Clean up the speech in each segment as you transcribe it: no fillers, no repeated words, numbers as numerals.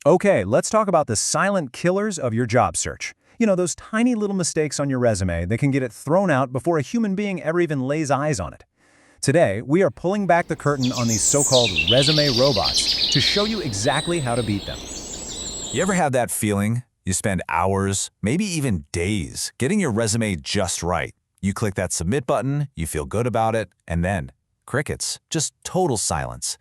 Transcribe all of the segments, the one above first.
Okay, let's talk about the silent killers of your job search. You know, those tiny little mistakes on your resume that can get it thrown out before a human being ever even lays eyes on it. Today, we are pulling back the curtain on these so-called resume robots to show you exactly how to beat them. You ever have that feeling? You spend hours, maybe even days, getting your resume just right. You click that submit button, you feel good about it, and then crickets, just total silence.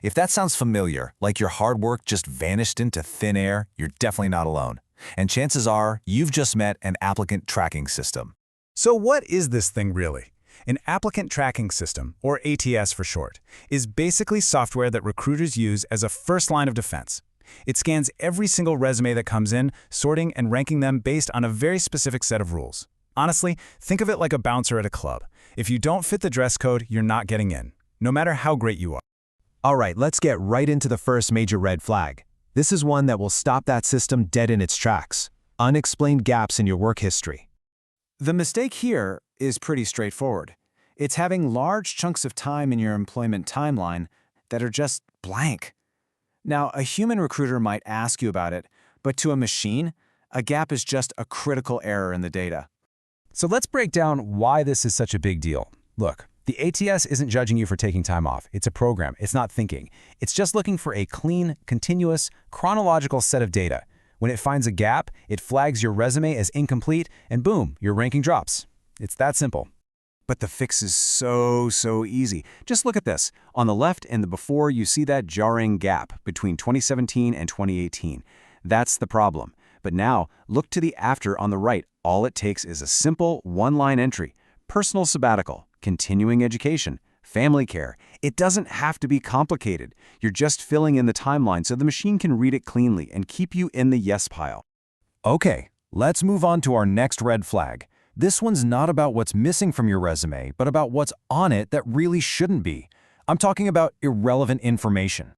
If that sounds familiar, like your hard work just vanished into thin air, you're definitely not alone. And chances are, you've just met an applicant tracking system. So what is this thing really? An applicant tracking system, or ATS for short, is basically software that recruiters use as a first line of defense. It scans every single resume that comes in, sorting and ranking them based on a very specific set of rules. Honestly, think of it like a bouncer at a club. If you don't fit the dress code, you're not getting in, no matter how great you are. All right, let's get right into the first major red flag. This is one that will stop that system dead in its tracks. Unexplained gaps in your work history. The mistake here is pretty straightforward. It's having large chunks of time in your employment timeline that are just blank. Now, a human recruiter might ask you about it, but to a machine, a gap is just a critical error in the data. So let's break down why this is such a big deal. Look, the ATS isn't judging you for taking time off. It's a program. It's not thinking. It's just looking for a clean, continuous, chronological set of data. When it finds a gap, it flags your resume as incomplete, and boom, your ranking drops. It's that simple. But the fix is so easy. Just look at this. On the left in the before, you see that jarring gap between 2017 and 2018. That's the problem. But now, look to the after on the right. All it takes is a simple one-line entry. Personal sabbatical, continuing education, family care. It doesn't have to be complicated. You're just filling in the timeline so the machine can read it cleanly and keep you in the yes pile. Okay, let's move on to our next red flag. This one's not about what's missing from your resume, but about what's on it that really shouldn't be. I'm talking about irrelevant information.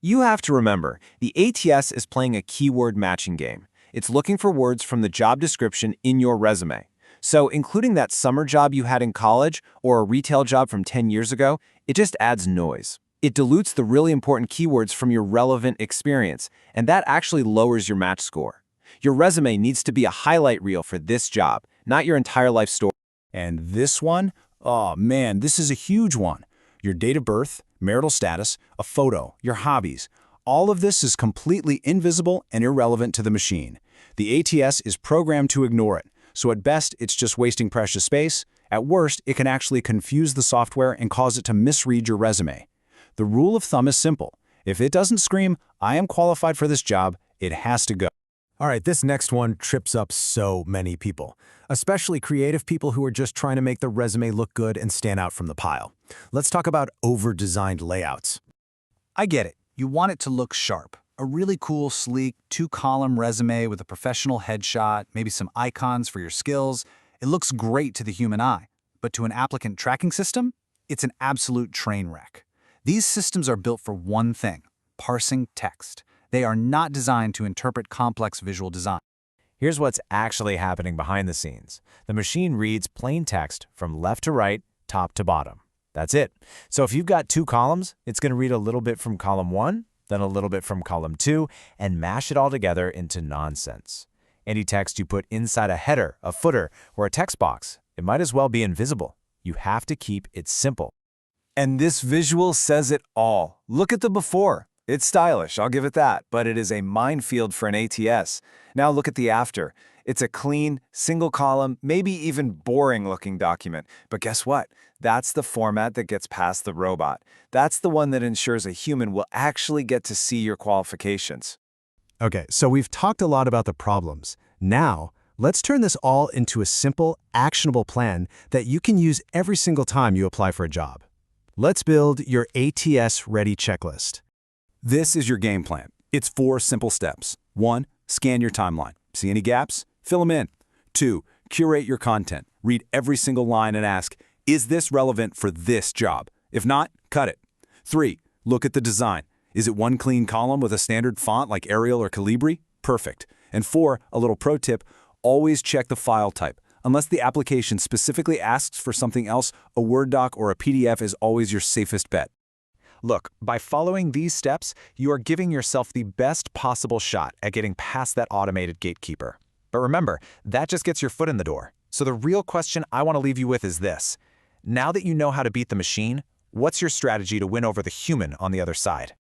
You have to remember, the ATS is playing a keyword matching game. It's looking for words from the job description in your resume. So including that summer job you had in college or a retail job from 10 years ago, it just adds noise. It dilutes the really important keywords from your relevant experience, and that actually lowers your match score. Your resume needs to be a highlight reel for this job, not your entire life story. And this one? Oh man, this is a huge one. Your date of birth, marital status, a photo, your hobbies. All of this is completely invisible and irrelevant to the machine. The ATS is programmed to ignore it, so at best it's just wasting precious space. At worst, it can actually confuse the software and cause it to misread your resume. The rule of thumb is simple. If it doesn't scream, "I am qualified for this job," it has to go. All right, this next one trips up so many people, especially creative people who are just trying to make the resume look good and stand out from the pile. Let's talk about over-designed layouts. I get it. You want it to look sharp. A really cool, sleek, two-column resume with a professional headshot, maybe some icons for your skills. It looks great to the human eye. But to an applicant tracking system, it's an absolute train wreck. These systems are built for one thing: parsing text. They are not designed to interpret complex visual design. Here's what's actually happening behind the scenes. The machine reads plain text from left to right, top to bottom. That's it. So if you've got two columns, it's going to read a little bit from column 1, then a little bit from column 2, and mash it all together into nonsense. Any text you put inside a header, a footer, or a text box, it might as well be invisible. You have to keep it simple. And this visual says it all. Look at the before. It's stylish, I'll give it that, but it is a minefield for an ATS. Now look at the after. It's a clean, single column, maybe even boring-looking document. But guess what? That's the format that gets past the robot. That's the one that ensures a human will actually get to see your qualifications. Okay, so we've talked a lot about the problems. Now, let's turn this all into a simple, actionable plan that you can use every single time you apply for a job. Let's build your ATS-ready checklist. This is your game plan. It's 4 simple steps. 1. Scan your timeline. See any gaps? Fill them in. 2. Curate your content. Read every single line and ask, is this relevant for this job? If not, cut it. 3. Look at the design. Is it one clean column with a standard font like Arial or Calibri? Perfect. And 4, a little pro tip, always check the file type. Unless the application specifically asks for something else, a Word doc or a PDF is always your safest bet. Look, by following these steps, you are giving yourself the best possible shot at getting past that automated gatekeeper. But remember, that just gets your foot in the door. So the real question I want to leave you with is this. Now that you know how to beat the machine, what's your strategy to win over the human on the other side?